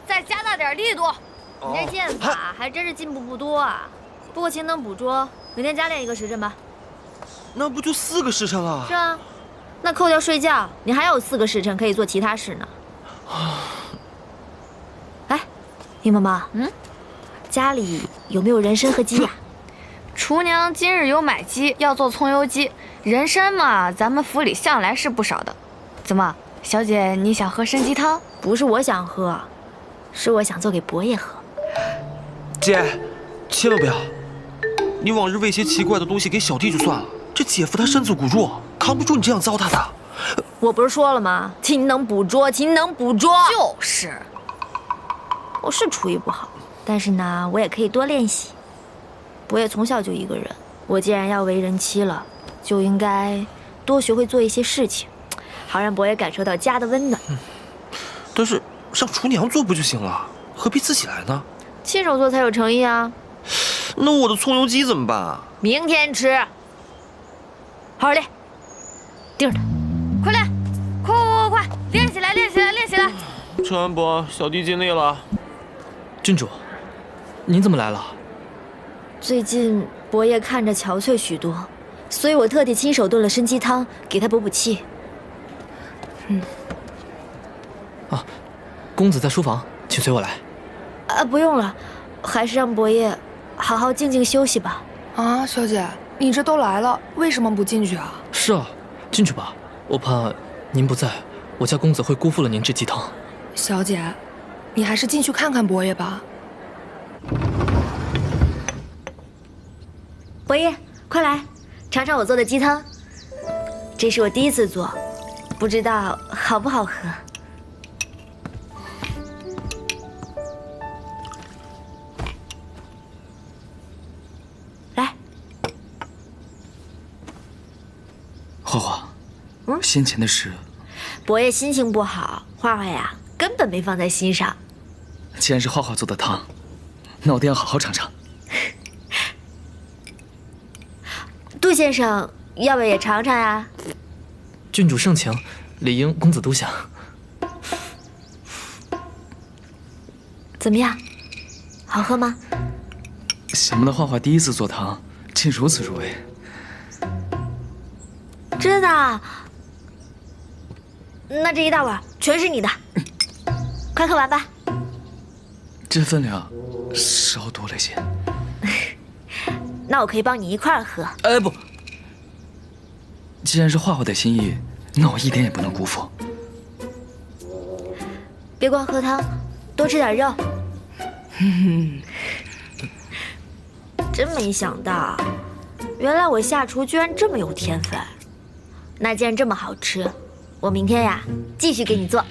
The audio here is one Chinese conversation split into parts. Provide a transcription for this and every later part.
再加大点力度。你这剑法还真是进步不多啊。不过勤能补拙，每天加练1个时辰吧。那不就4个时辰了？是啊，那扣掉睡觉，你还有4个时辰可以做其他事呢。哎，林妈妈，家里有没有人参和鸡呀？厨娘今日有买鸡，要做葱油鸡。人参嘛，咱们府里向来是不少的。怎么，小姐你想喝参鸡汤？不是我想喝，是我想做给伯爷喝。姐，千万不要！你往日喂些奇怪的东西给小弟就算了，这姐夫他身子骨弱，扛不住你这样糟蹋他。我不是说了吗？勤能补拙，勤能补拙。就是，我是厨艺不好，但是呢，我也可以多练习。伯爷从小就一个人，我既然要为人妻了，就应该多学会做一些事情，好让伯爷感受到家的温暖。但是让厨娘做不就行了？何必自己来呢？亲手做才有诚意啊。那我的葱油鸡怎么办啊？明天吃。好好练，盯着他，快练，快，练起来，练起来，练起来！陈安伯，小弟尽力了。郡主，您怎么来了？最近伯爷看着憔悴许多，所以我特地亲手炖了参鸡汤，给他补补气。公子在书房，请随我来。不用了，还是让伯爷好好静静休息吧。啊，小姐，你这都来了，为什么不进去啊？是啊，进去吧。我怕您不在，我家公子会辜负了您这鸡汤。小姐，你还是进去看看伯爷吧。伯爷，快来，尝尝我做的鸡汤。这是我第一次做，不知道好不好喝。来，花花，先前的事，伯爷心情不好，花花呀根本没放在心上。既然是花花做的汤，那我定要好好尝尝。杜先生，要不要也尝尝呀？郡主盛情，理应公子都想。怎么样，好喝吗？想不到花花第一次做汤，竟如此入味。真的啊？那这一大碗全是你的，快喝完吧。这分量稍多了些。那我可以帮你一块儿喝。不，既然是花花的心意，那我一点也不能辜负。别光喝汤，多吃点肉。真没想到，原来我下厨居然这么有天分。那既然这么好吃，我明天呀继续给你做。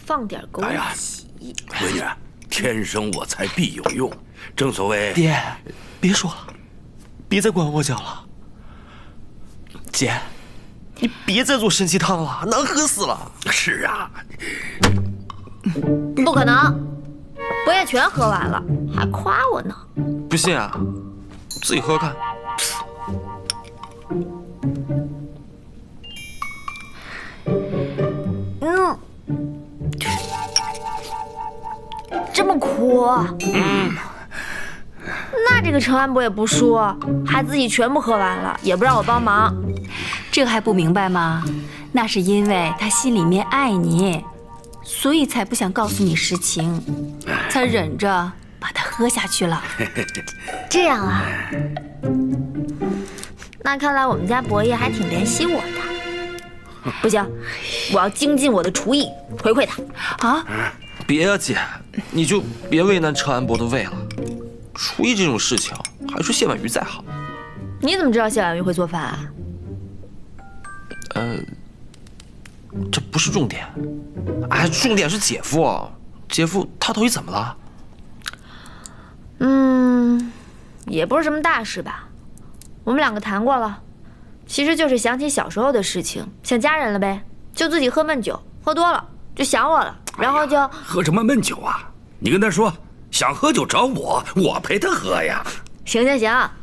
放点枸杞。闺女，天生我材必有用，正所谓。爹，别说了，别再管我脚了。姐，你别再做参鸡汤了，难喝死了。是啊。不可能，伯爷全喝完了，还夸我呢。不信啊，自己喝喝看。这么苦。那这个陈安伯也不说，还自己全部喝完了，也不让我帮忙。这还不明白吗？那是因为他心里面爱你，所以才不想告诉你实情，才忍着把它喝下去了。这样啊？那看来我们家伯爷还挺怜惜我的。不行，我要精进我的厨艺，回馈他。啊，别啊，姐，你就别为难陈安博的胃了。厨艺这种事情，还是谢婉瑜在好。你怎么知道谢婉瑜会做饭啊？这不是重点，哎，重点是姐夫。姐夫他到底怎么了？也不是什么大事吧。我们两个谈过了，其实就是想起小时候的事情，想家人了呗。就自己喝闷酒，喝多了就想我了，然后就喝什么闷酒啊？你跟他说想喝酒找我，我陪他喝呀。行，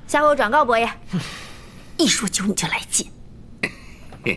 下回我转告伯爷。一说酒你就来劲。